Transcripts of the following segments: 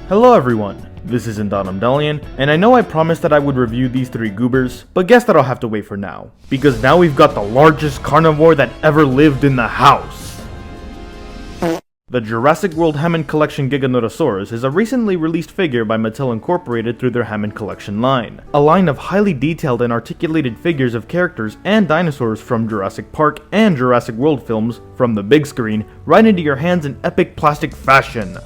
Hello everyone, this is Dalian, and I know I promised that I would review these three goobers, but guess that I'll have to wait for now, because now we've got the largest carnivore that ever lived in the house. The Jurassic World Hammond Collection Giganotosaurus is a recently released figure by Mattel Incorporated through their Hammond Collection line, a line of highly detailed and articulated figures of characters and dinosaurs from Jurassic Park and Jurassic World films from the big screen right into your hands in epic plastic fashion.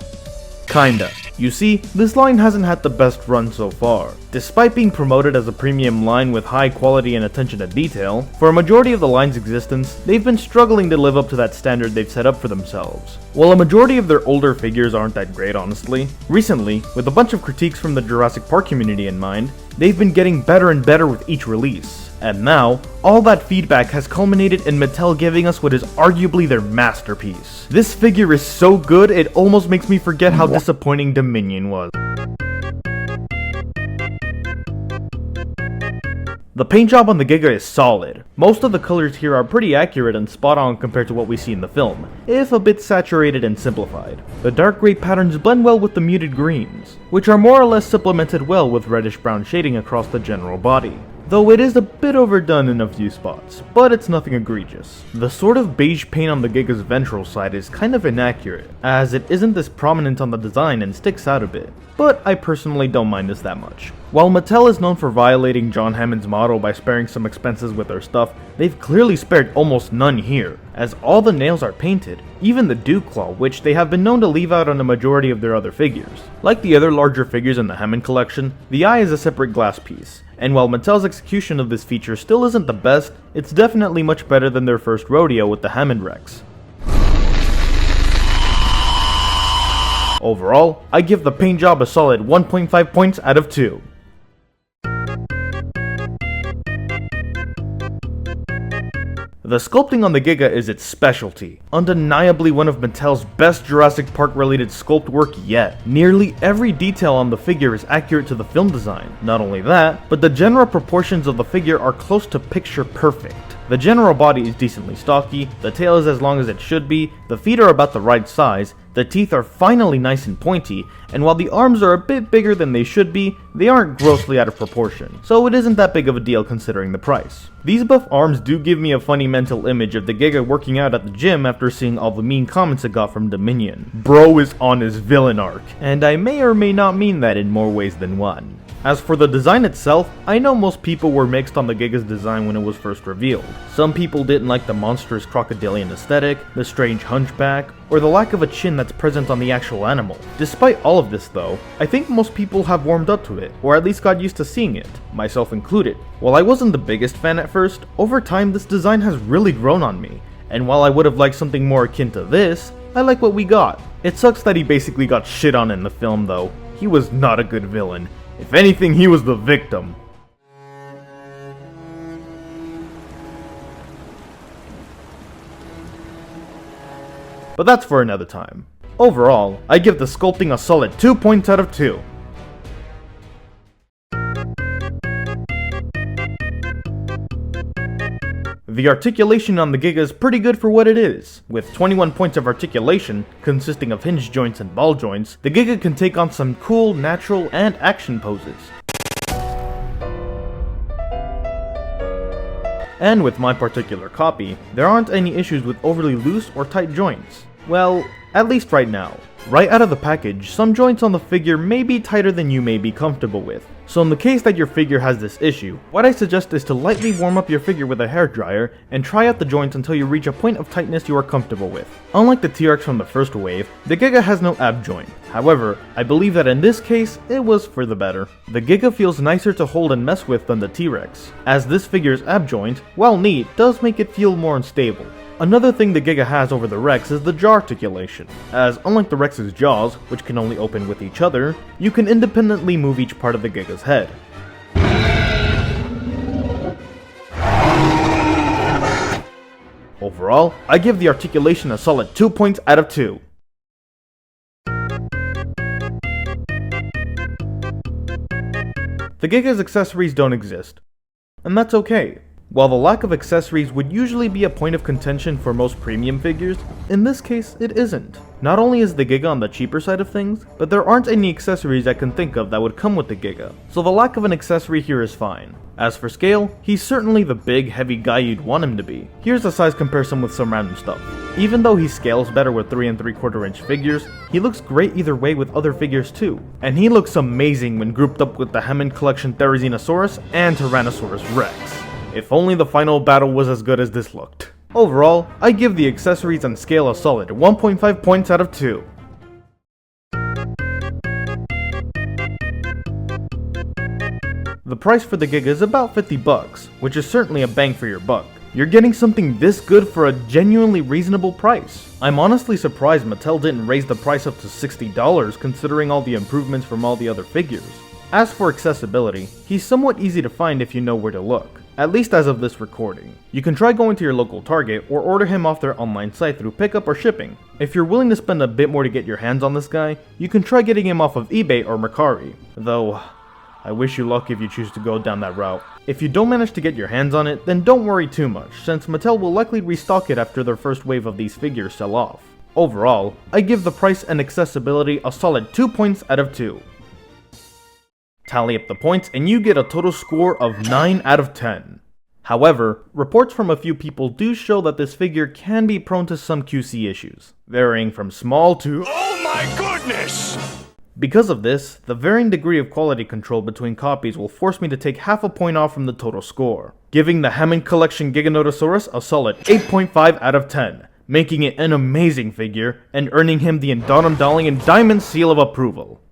Kinda. You see, this line hasn't had the best run so far. Despite being promoted as a premium line with high quality and attention to detail, for a majority of the line's existence, they've been struggling to live up to that standard they've set up for themselves. While a majority of their older figures aren't that great honestly, recently, with a bunch of critiques from the Jurassic Park community in mind, they've been getting better and better with each release. And now, all that feedback has culminated in Mattel giving us what is arguably their masterpiece. This figure is so good, it almost makes me forget how disappointing Dominion was. The paint job on the Giga is solid. Most of the colors here are pretty accurate and spot on compared to what we see in the film, if a bit saturated and simplified. The dark gray patterns blend well with the muted greens, which are more or less supplemented well with reddish brown shading across the general body. Though it is a bit overdone in a few spots, but it's nothing egregious. The sort of beige paint on the Giga's ventral side is kind of inaccurate, as it isn't this prominent on the design and sticks out a bit, but I personally don't mind this that much. While Mattel is known for violating John Hammond's motto by sparing some expenses with their stuff, they've clearly spared almost none here, as all the nails are painted, even the dew claw, which they have been known to leave out on a majority of their other figures. Like the other larger figures in the Hammond collection, the eye is a separate glass piece, and while Mattel's execution of this feature still isn't the best, it's definitely much better than their first rodeo with the Hammond Rex. Overall, I give the paint job a solid 1.5 points out of 2. The sculpting on the Giga is its specialty, undeniably one of Mattel's best Jurassic Park related sculpt work yet. Nearly every detail on the figure is accurate to the film design. Not only that, but the general proportions of the figure are close to picture perfect. The general body is decently stocky, the tail is as long as it should be, the feet are about the right size, the teeth are finally nice and pointy, and while the arms are a bit bigger than they should be, they aren't grossly out of proportion, so it isn't that big of a deal considering the price. These buff arms do give me a funny mental image of the Giga working out at the gym after seeing all the mean comments it got from Dominion. Bro is on his villain arc, and I may or may not mean that in more ways than one. As for the design itself, I know most people were mixed on the Giga's design when it was first revealed. Some people didn't like the monstrous crocodilian aesthetic, the strange hunchback, or the lack of a chin that's present on the actual animal. Despite all of this though, I think most people have warmed up to it, or at least got used to seeing it, myself included. While I wasn't the biggest fan at first, over time this design has really grown on me, and while I would have liked something more akin to this, I like what we got. It sucks that he basically got shit on in the film though. He was not a good villain. If anything, he was the victim. But that's for another time. Overall, I give the sculpting a solid 2 points out of 2. The articulation on the Giga is pretty good for what it is. With 21 points of articulation, consisting of hinge joints and ball joints, the Giga can take on some cool, natural, and action poses. And with my particular copy, there aren't any issues with overly loose or tight joints. Well, at least right now. Right out of the package, some joints on the figure may be tighter than you may be comfortable with. So in the case that your figure has this issue, what I suggest is to lightly warm up your figure with a hairdryer and try out the joints until you reach a point of tightness you are comfortable with. Unlike the T-Rex from the first wave, the Giga has no ab joint. However, I believe that in this case, it was for the better. The Giga feels nicer to hold and mess with than the T-Rex, as this figure's ab joint, while neat, does make it feel more unstable. Another thing the Giga has over the Rex is the jaw articulation, as unlike the Rex's jaws, which can only open with each other, you can independently move each part of the Giga's head. Overall, I give the articulation a solid 2 points out of 2. The Giga's accessories don't exist, and that's okay. While the lack of accessories would usually be a point of contention for most premium figures, in this case it isn't. Not only is the Giga on the cheaper side of things, but there aren't any accessories I can think of that would come with the Giga, so the lack of an accessory here is fine. As for scale, he's certainly the big, heavy guy you'd want him to be. Here's a size comparison with some random stuff. Even though he scales better with 3 3/4 inch figures, he looks great either way with other figures too. And he looks amazing when grouped up with the Hammond collection Therizinosaurus and Tyrannosaurus Rex. If only the final battle was as good as this looked. Overall, I give the accessories and scale a solid 1.5 points out of 2. The price for the Giga is about $50, which is certainly a bang for your buck. You're getting something this good for a genuinely reasonable price. I'm honestly surprised Mattel didn't raise the price up to $60 considering all the improvements from all the other figures. As for accessibility, he's somewhat easy to find if you know where to look, at least as of this recording. You can try going to your local Target or order him off their online site through pickup or shipping. If you're willing to spend a bit more to get your hands on this guy, you can try getting him off of eBay or Mercari, though I wish you luck if you choose to go down that route. If you don't manage to get your hands on it, then don't worry too much, since Mattel will likely restock it after their first wave of these figures sell off. Overall, I give the price and accessibility a solid 2 points out of 2. Tally up the points and you get a total score of 9 out of 10. However, reports from a few people do show that this figure can be prone to some QC issues, varying from small to "Oh my goodness!" Because of this, the varying degree of quality control between copies will force me to take half a point off from the total score, giving the Hammond Collection Giganotosaurus a solid 8.5 out of 10, making it an amazing figure and earning him the Indonum Darling and Diamond Seal of Approval.